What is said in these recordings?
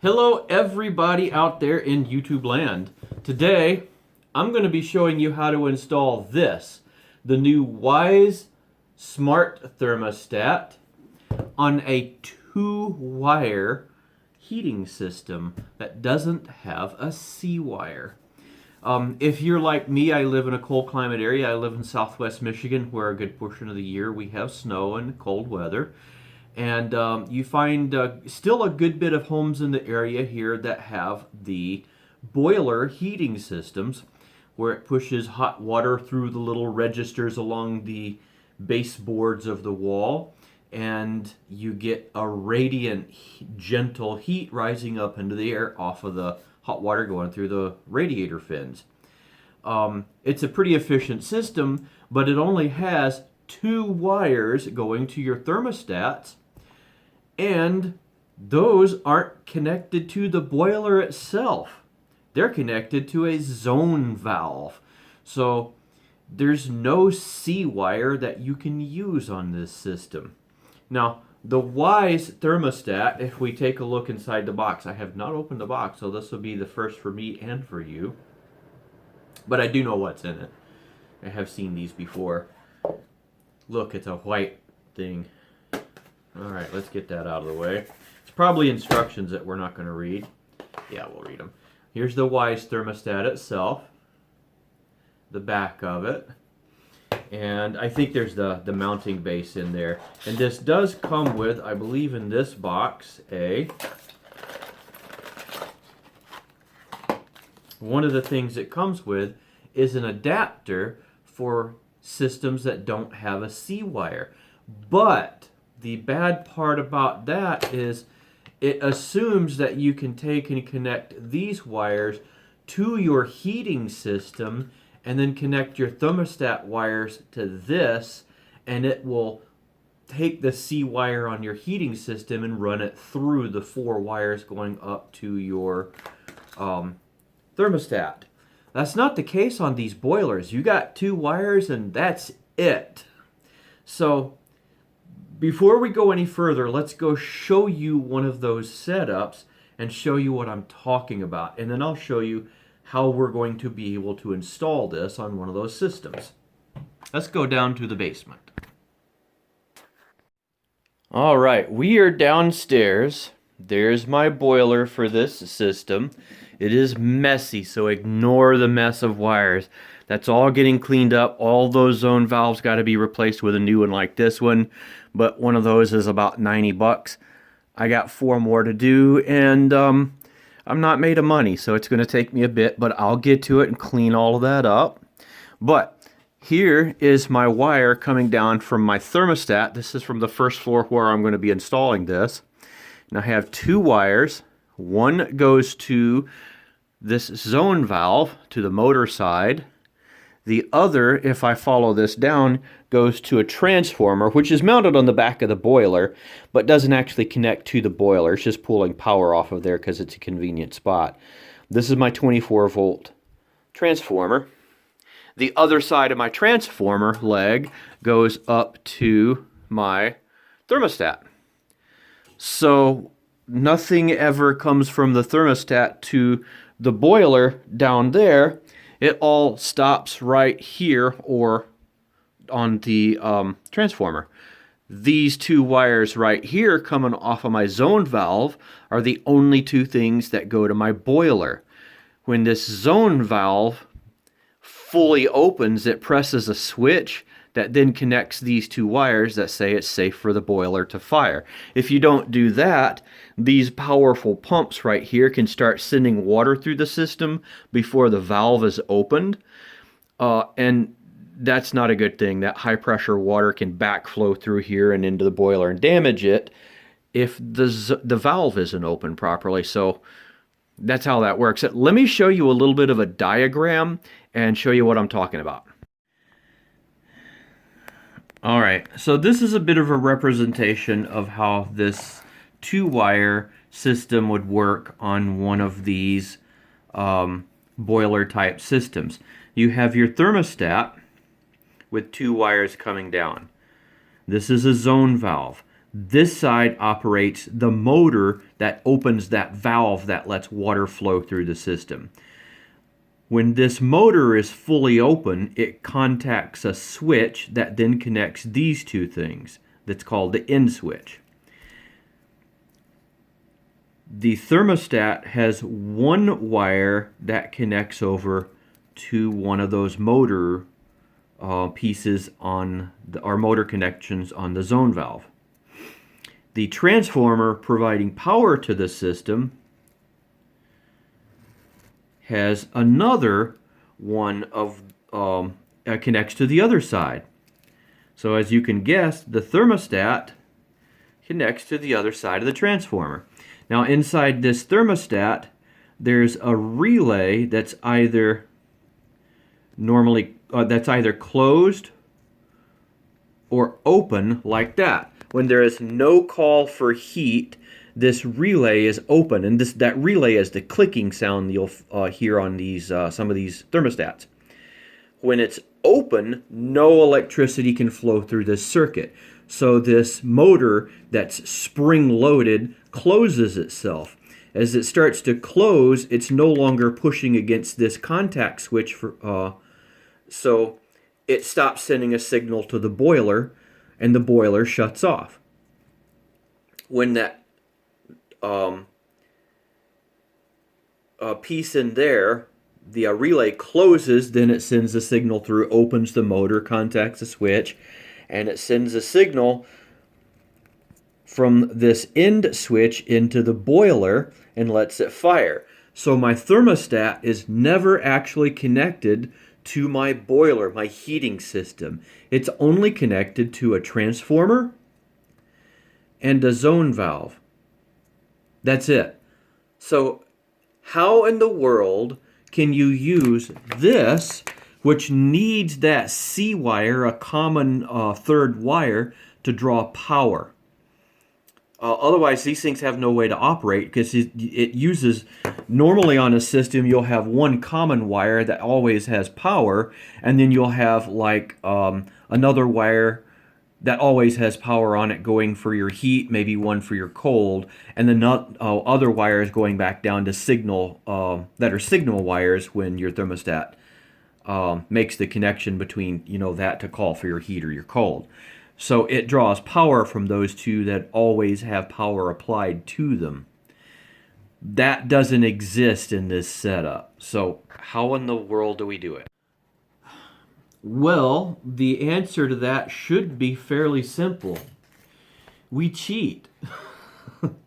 Hello everybody out there in YouTube land. Today I'm going to be showing you how to install this, the new Wyze Smart Thermostat on a 2-wire heating system that doesn't have a C-wire. If you're like me, I live in a cold climate area. I live in southwest Michigan where a good portion of the year we have snow and cold weather. And you find still a good bit of homes in the area here that have the boiler heating systems where it pushes hot water through the little registers along the baseboards of the wall, and you get a radiant, gentle heat rising up into the air off of the hot water going through the radiator fins. It's a pretty efficient system, but it only has 2 wires going to your thermostats, and those aren't connected to the boiler itself. They're connected to a zone valve. So there's no C wire that you can use on this system. Now, the Wyze thermostat, if we take a look inside the box, I have not opened the box, so this will be the first for me and for you. But I do know what's in it. I have seen these before. Look, it's a white thing. Alright, let's get that out of the way. It's probably instructions that we're not going to read. Yeah, we'll read them. Here's the Wyze thermostat itself. The back of it. And I think there's the mounting base in there. And this does come with, I believe in this box, one of the things it comes with is an adapter for systems that don't have a C-wire. But the bad part about that is it assumes that you can take and connect these wires to your heating system and then connect your thermostat wires to this, and it will take the C wire on your heating system and run it through the 4 wires going up to your thermostat. That's not the case on these boilers. You got 2 wires and that's it. So before we go any further, let's go show you one of those setups and show you what I'm talking about. And then I'll show you how we're going to be able to install this on one of those systems. Let's go down to the basement. All right, we are downstairs. There's my boiler for this system. It is messy, so ignore the mess of wires. That's all getting cleaned up. All those zone valves got to be replaced with a new one like this one, but one of those is about 90 bucks. I got 4 more to do, and I'm not made of money, so it's going to take me a bit, but I'll get to it and clean all of that up. But here is my wire coming down from my thermostat. This is from the first floor where I'm going to be installing this. And I have 2 wires. One goes to this zone valve, to the motor side. The other, if I follow this down, goes to a transformer, which is mounted on the back of the boiler, but doesn't actually connect to the boiler. It's just pulling power off of there because it's a convenient spot. This is my 24-volt transformer. The other side of my transformer leg goes up to my thermostat. So nothing ever comes from the thermostat to the boiler down there. It all stops right here or on the transformer. These 2 wires right here coming off of my zone valve are the only 2 things that go to my boiler. When this zone valve fully opens, it presses a switch that then connects these 2 wires that say it's safe for the boiler to fire. If you don't do that, these powerful pumps right here can start sending water through the system before the valve is opened. And that's not a good thing. That high pressure water can backflow through here and into the boiler and damage it if the valve isn't open properly. So that's how that works. Let me show you a little bit of a diagram and show you what I'm talking about. All right, so this is a bit of a representation of how this 2-wire system would work on one of these boiler type systems. You have your thermostat with 2 wires coming down. This is a zone valve. This side operates the motor that opens that valve that lets water flow through the system. When this motor is fully open, it contacts a switch that then connects these two things. That's called the end switch. The thermostat has one wire that connects over to one of those motor pieces on our motor connections on the zone valve. The transformer providing power to the system has another one of connects to the other side. So as you can guess, the thermostat connects to the other side of the transformer. Now inside this thermostat, there's a relay that's either closed or open like that. When there is no call for heat, this relay is open, and that relay is the clicking sound you'll hear on these some of these thermostats. When it's open, no electricity can flow through this circuit. So this motor that's spring-loaded closes itself. As it starts to close, it's no longer pushing against this contact switch, so it stops sending a signal to the boiler, and the boiler shuts off. When that piece in there, the relay closes, then it sends a signal through, opens the motor, contacts the switch, and it sends a signal from this end switch into the boiler and lets it fire. So my thermostat is never actually connected to my boiler, my heating system. It's only connected to a transformer and a zone valve. That's it. So how in the world can you use this, which needs that C wire, a common third wire, to draw power? Otherwise, these things have no way to operate, because it uses, normally on a system, you'll have one common wire that always has power, and then you'll have like another wire that always has power on it going for your heat, maybe one for your cold, and then other wires going back down to signal, that are signal wires when your thermostat makes the connection between, that to call for your heat or your cold. So it draws power from those two that always have power applied to them. That doesn't exist in this setup. So how in the world do we do it? Well, the answer to that should be fairly simple. We cheat.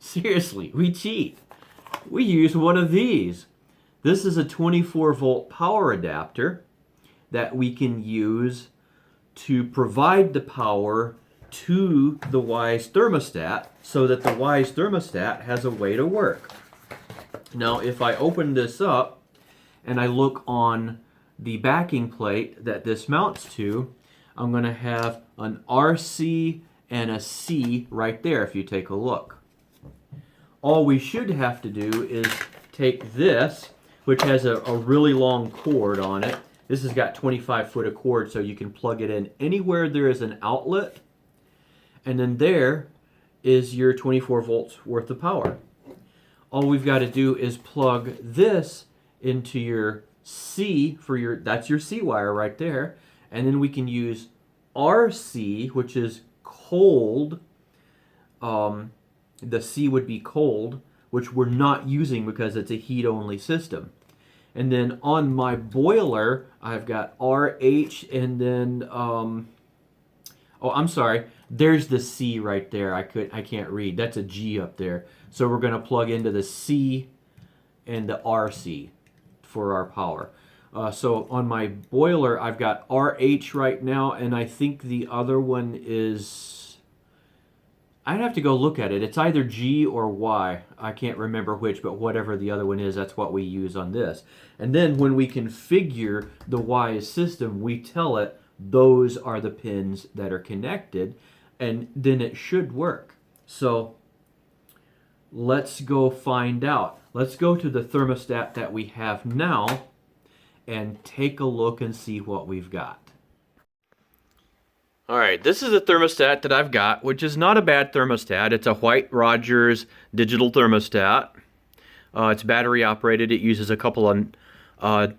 Seriously, we cheat. We use one of these. This is a 24-volt power adapter that we can use to provide the power to the Wyze thermostat so that the Wyze thermostat has a way to work. Now, if I open this up and I look on the backing plate that this mounts to, I'm going to have an RC and a C right there if you take a look. All we should have to do is take this, which has a really long cord on it. This has got 25 foot of cord, so you can plug it in anywhere there is an outlet. And then there is your 24 volts worth of power. All we've got to do is plug this into your C that's your C wire right there. And then we can use RC, which is cold. The C would be cold, which we're not using because it's a heat-only system. And then on my boiler, I've got RH, and then, oh, I'm sorry, there's the C right there. I can't read. That's a G up there. So we're going to plug into the C and the RC for our power. So on my boiler, I've got RH right now, and I think the other one is, I'd have to go look at it. It's either G or Y. I can't remember which, but whatever the other one is, that's what we use on this. And then when we configure the Wyze system, we tell it those are the pins that are connected, and then it should work. So let's go find out. Let's go to the thermostat that we have now and take a look and see what we've got. All right, this is a thermostat that I've got, which is not a bad thermostat. It's a White Rogers digital thermostat. It's battery operated. It uses a couple of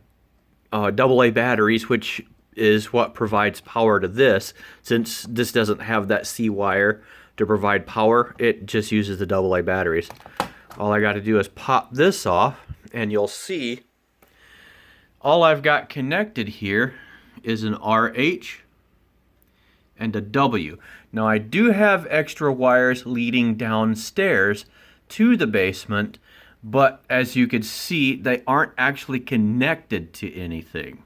AA batteries, which is what provides power to this. Since this doesn't have that C wire to provide power, it just uses the AA batteries. All I got to do is pop this off, and you'll see all I've got connected here is an RH and a W. Now I do have extra wires leading downstairs to the basement, but as you can see, they aren't actually connected to anything.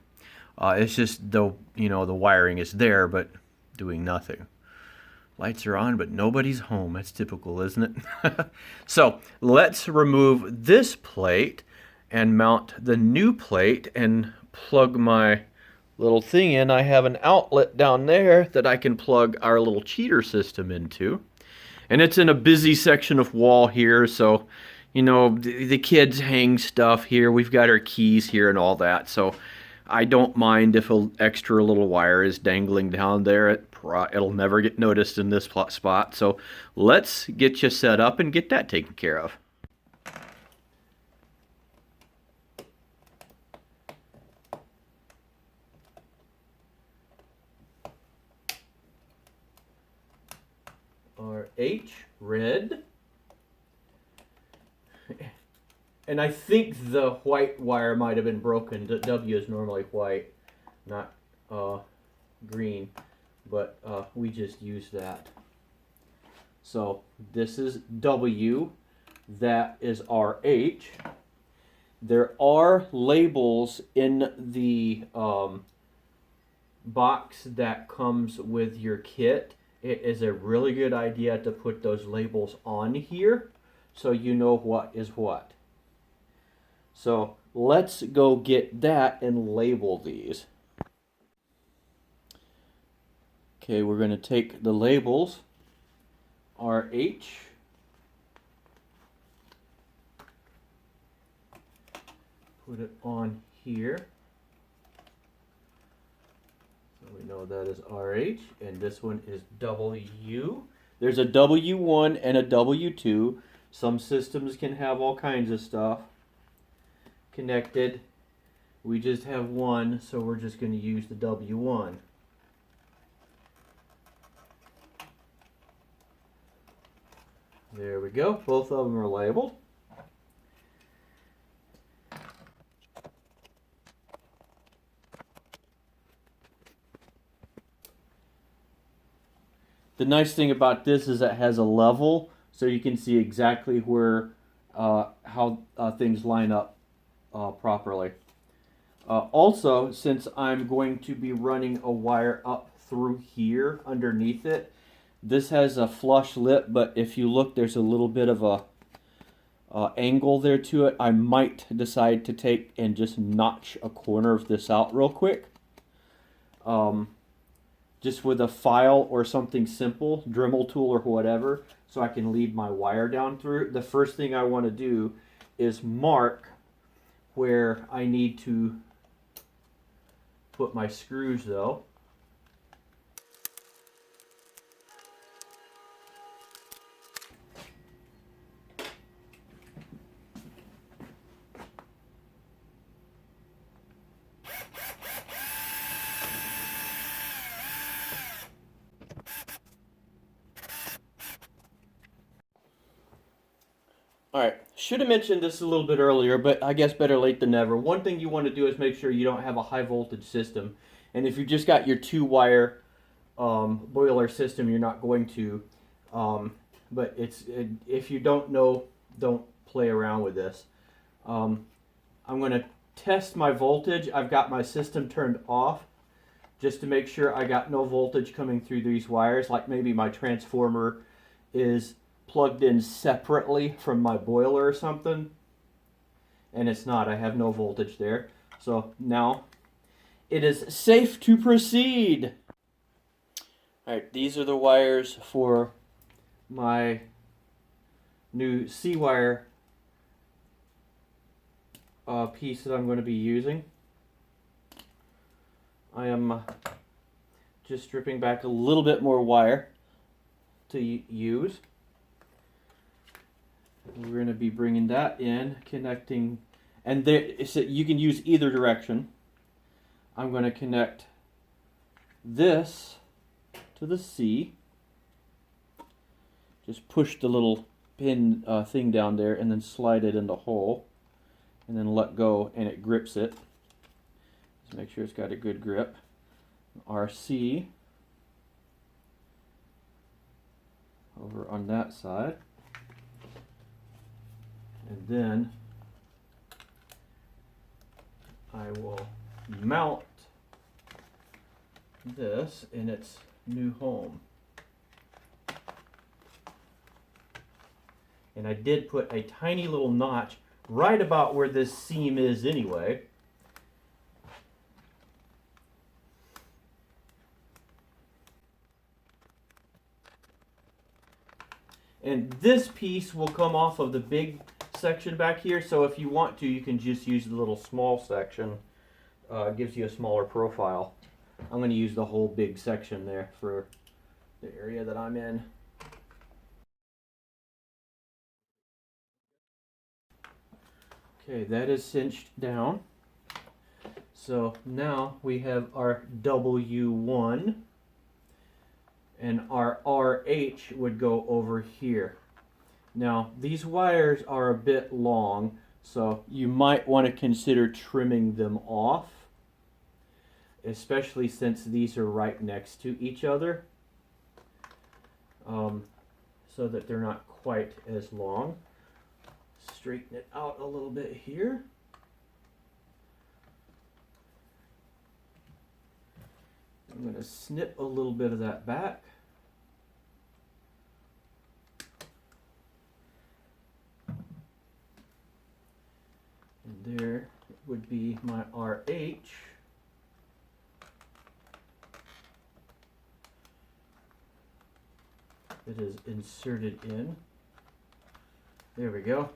It's just the wiring is there, but doing nothing. Lights are on, but nobody's home. That's typical, isn't it? So let's remove this plate and mount the new plate and plug my little thing in. I have an outlet down there that I can plug our little cheater system into. And it's in a busy section of wall here, so the kids hang stuff here. We've got our keys here and all that, so I don't mind if an extra little wire is dangling down there. It'll never get noticed in this spot. So let's get you set up and get that taken care of. Our H, red. And I think the white wire might have been broken. The W is normally white, not green, but we just use that. So this is W, that is RH. There are labels in the box that comes with your kit. It is a really good idea to put those labels on here so you know what is what. So let's go get that and label these. Okay, we're going to take the labels, RH, put it on here. So we know that is RH, and this one is W. There's a W1 and a W2. Some systems can have all kinds of stuff connected. We just have one, so we're just going to use the W1. There we go. Both of them are labeled. The nice thing about this is it has a level, so you can see exactly where how things line up properly. Also, since I'm going to be running a wire up through here underneath it, this has a flush lip, but if you look, there's a little bit of a angle there to it. I might decide to take and just notch a corner of this out real quick. Just with a file or something simple, Dremel tool or whatever, so I can lead my wire down through. The first thing I want to do is mark where I need to put my screws though. Alright, should have mentioned this a little bit earlier, but I guess better late than never. One thing you want to do is make sure you don't have a high voltage system. And if you've just got your 2-wire boiler system, you're not going to. But if you don't know, don't play around with this. I'm going to test my voltage. I've got my system turned off just to make sure I got no voltage coming through these wires, like maybe my transformer is plugged in separately from my boiler or something, and it's not. I have no voltage there. So now it is safe to proceed. Alright, these are the wires for my new C-wire piece that I'm going to be using. I am just stripping back a little bit more wire to use. We're going to be bringing that in, connecting, and there, so you can use either direction. I'm going to connect this to the C. Just push the little pin thing down there and then slide it in the hole, and then let go and it grips it. Just make sure it's got a good grip. RC over on that side. And then I will mount this in its new home. And I did put a tiny little notch right about where this seam is anyway. And this piece will come off of the big section back here, so if you want to, you can just use the little small section. It gives you a smaller profile. I'm going to use the whole big section there for the area that I'm in. Okay, that is cinched down. So now we have our W1, and our RH would go over here. Now, these wires are a bit long, so you might want to consider trimming them off, especially since these are right next to each other, so that they're not quite as long. Straighten it out a little bit here. I'm going to snip a little bit of that back. And there would be my RH. That is inserted in. There we go.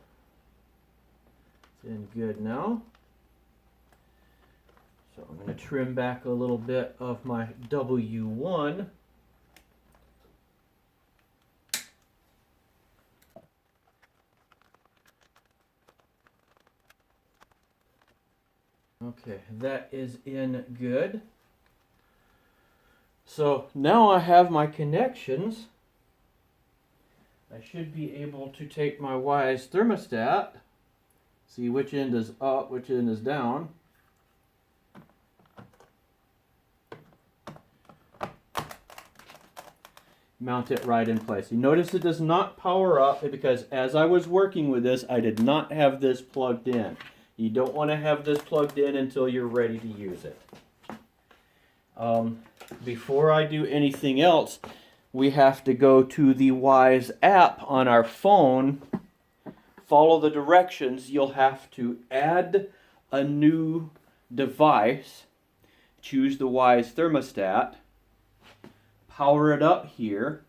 It's in good now. So I'm going to trim back a little bit of my W1. Okay, that is in good. So now I have my connections. I should be able to take my Wyze thermostat, see which end is up, which end is down. Mount it right in place. You notice it does not power up because as I was working with this, I did not have this plugged in. You don't want to have this plugged in until you're ready to use it. Before I do anything else, we have to go to the Wyze app on our phone, follow the directions. You'll have to add a new device, choose the Wyze thermostat, power it up here,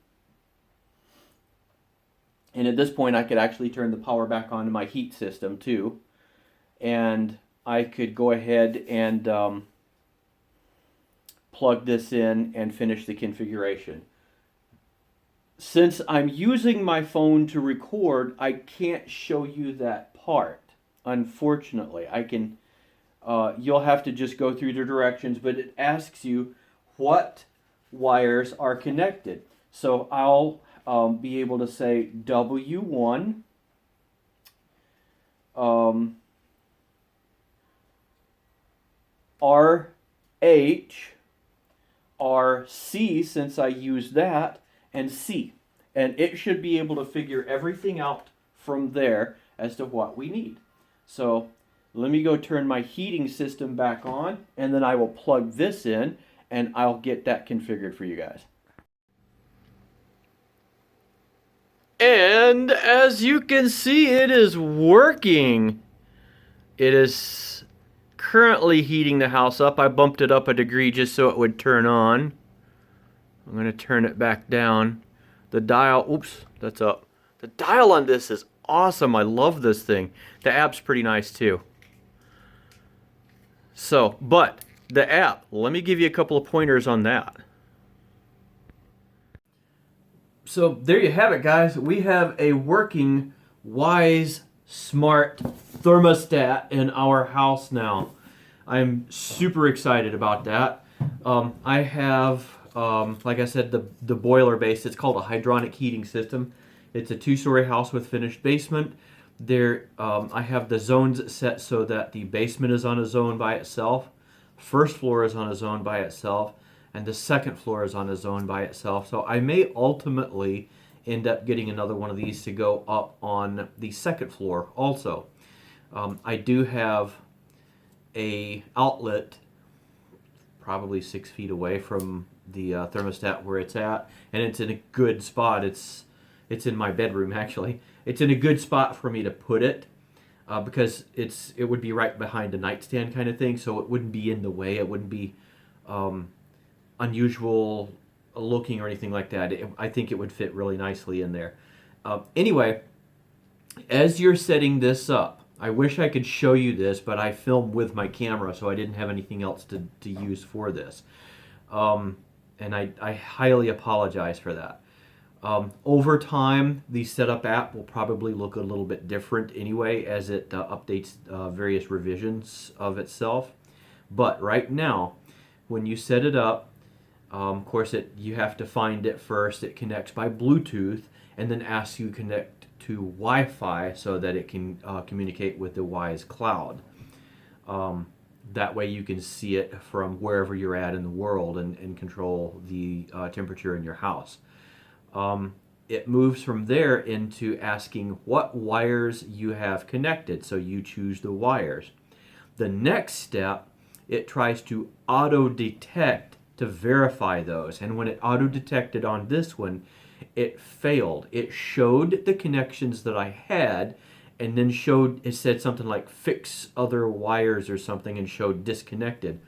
and at this point I could actually turn the power back on to my heat system too, and I could go ahead and plug this in and finish the configuration. Since I'm using my phone to record, I can't show you that part, unfortunately. I can, you'll have to just go through the directions, but it asks you what wires are connected. So I'll be able to say W1, RH, RC, since I used that, and C. And it should be able to figure everything out from there as to what we need. So let me go turn my heating system back on, and then I will plug this in, and I'll get that configured for you guys. And as you can see, it is working. It is currently heating the house up. I bumped it up a degree just so it would turn on. I'm going to turn it back down. The dial, oops, that's up. The dial on this is awesome. I love this thing. The app's pretty nice too. So, but the app, let me give you a couple of pointers on that. So there you have it, guys. We have a working Wyze smart thermostat in our house now. I'm super excited about that. I have, like I said, the boiler base. It's called a hydronic heating system. It's a two-story house with finished basement. There, I have the zones set so that the basement is on a zone by itself, first floor is on a zone by itself, and the second floor is on a zone by itself. So I may ultimately end up getting another one of these to go up on the second floor also. I do have a outlet probably 6 feet away from the thermostat where it's at, and it's in a good spot. It's in my bedroom actually. It's in a good spot for me to put it because it would be right behind a nightstand kind of thing, so it wouldn't be in the way. It wouldn't be unusual looking or anything like that. I think it would fit really nicely in there. Anyway, as you're setting this up, I wish I could show you this, but I film with my camera, so I didn't have anything else to use for this. And I highly apologize for that. Over time, the setup app will probably look a little bit different anyway as it updates various revisions of itself. But right now, when you set it up, of course, you have to find it first. It connects by Bluetooth and then asks you to connect to Wi-Fi so that it can communicate with the Wyze cloud. That way you can see it from wherever you're at in the world and control the temperature in your house. It moves from there into asking what wires you have connected, so you choose the wires. The next step, it tries to auto-detect to verify those, and when it auto-detected on this one, it failed. It showed the connections that I had, and then it said something like fix other wires or something, and showed disconnected.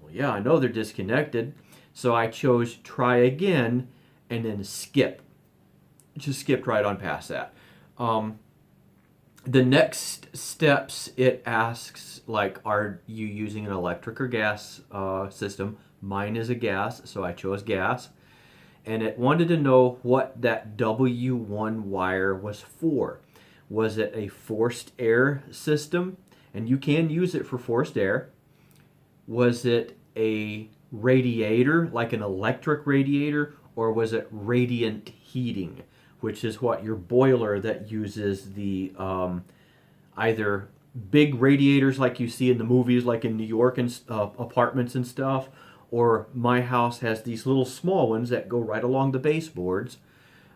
Well, yeah, I know they're disconnected, so I chose try again, and then skip. Just skipped right on past that. The next steps, it asks, like, are you using an electric or gas system? Mine is a gas, so I chose gas. And it wanted to know what that W1 wire was for. Was it a forced air system? And you can use it for forced air. Was it a radiator, like an electric radiator? Or was it radiant heating, which is what your boiler that uses the either big radiators like you see in the movies, like in New York and apartments and stuff, or my house has these little small ones that go right along the baseboards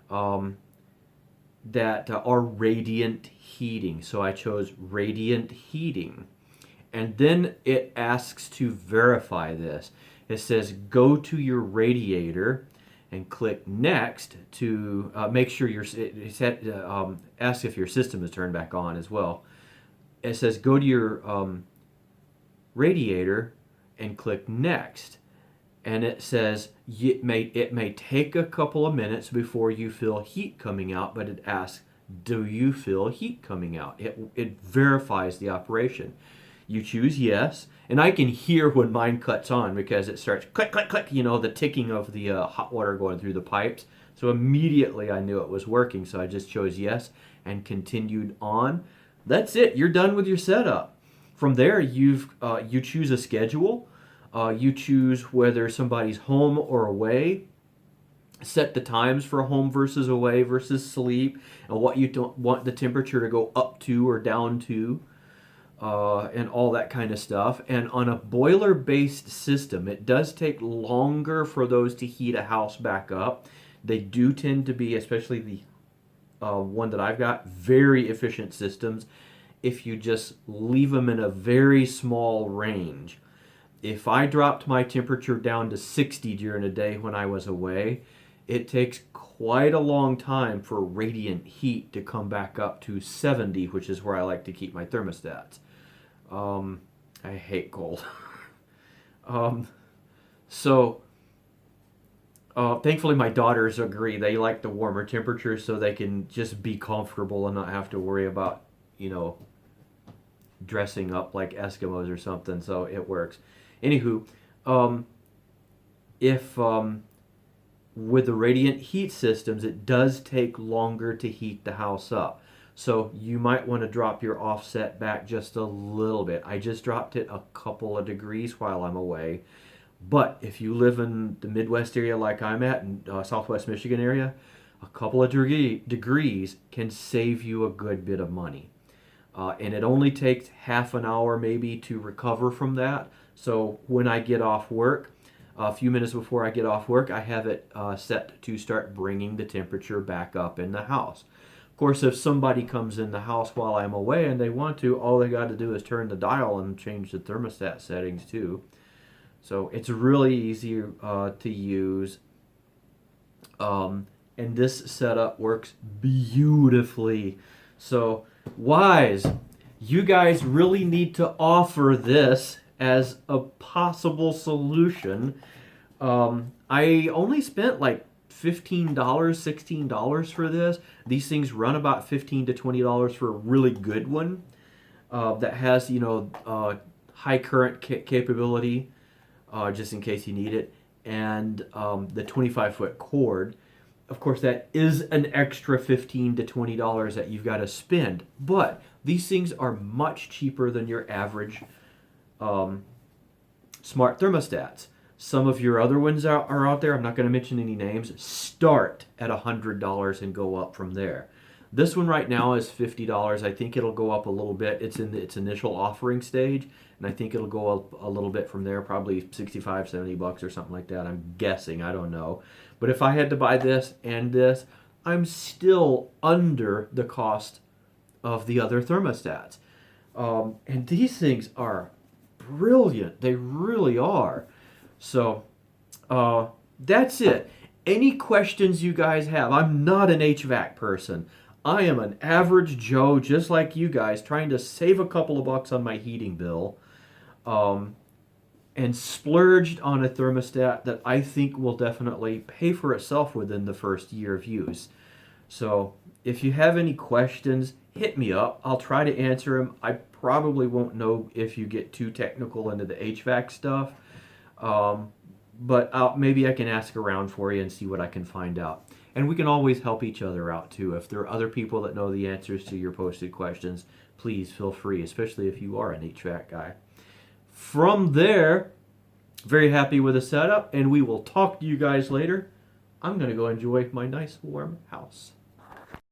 that are radiant heating. So I chose radiant heating. And then it asks to verify this. It says go to your radiator and click next to make sure ask if your system is turned back on as well. It says go to your radiator and click next, and it says it may take a couple of minutes before you feel heat coming out, but it asks, do you feel heat coming out? It verifies the operation. You choose yes, and I can hear when mine cuts on because it starts click, click, click, the ticking of the hot water going through the pipes. So immediately I knew it was working, so I just chose yes and continued on. That's it. You're done with your setup. From there, you choose a schedule. You choose whether somebody's home or away. Set the times for home versus away versus sleep, and what you don't want the temperature to go up to or down to. And all that kind of stuff. And on a boiler-based system, it does take longer for those to heat a house back up. They do tend to be, especially the one that I've got, very efficient systems if you just leave them in a very small range. If I dropped my temperature down to 60 during a day when I was away, it takes quite a long time for radiant heat to come back up to 70, which is where I like to keep my thermostats. I hate cold. So thankfully my daughters agree. They like the warmer temperatures so they can just be comfortable and not have to worry about, dressing up like Eskimos or something. So it works. Anywho, if with the radiant heat systems, it does take longer to heat the house up. So you might want to drop your offset back just a little bit. I just dropped it a couple of degrees while I'm away. But if you live in the Midwest area like I'm at, in Southwest Michigan area, a couple of degrees can save you a good bit of money. And it only takes half an hour maybe to recover from that. So when I get off work, a few minutes before I get off work, I have it set to start bringing the temperature back up in the house. Of course, if somebody comes in the house while I'm away and they want to, all they got to do is turn the dial and change the thermostat settings too. So it's really easy to use. And this setup works beautifully. So, Wyze, you guys really need to offer this as a possible solution. I only spent like $15, $16 for this. These things run about $15 to $20 for a really good one that has, high current capability, just in case you need it, and the 25-foot cord. Of course, that is an extra $15 to $20 that you've got to spend. But these things are much cheaper than your average smart thermostats. Some of your other ones are out there. I'm not going to mention any names. Start at $100 and go up from there. This one right now is $50. I think it'll go up a little bit. It's in its initial offering stage, and I think it'll go up a little bit from there, probably 65, 70 bucks or something like that. I'm guessing. I don't know. But if I had to buy this and this, I'm still under the cost of the other thermostats. And these things are brilliant. They really are. So that's it. Any questions you guys have? I'm not an HVAC person. I am an average Joe, just like you guys, trying to save a couple of bucks on my heating bill, and splurged on a thermostat that I think will definitely pay for itself within the first year of use. So if you have any questions, hit me up. I'll try to answer them. I probably won't know if you get too technical into the HVAC stuff, but maybe I can ask around for you and see what I can find out. And we can always help each other out too. If there are other people that know the answers to your posted questions, please feel free, especially if you are an HVAC guy. From there, very happy with the setup, and we will talk to you guys later. I'm going to go enjoy my nice warm house.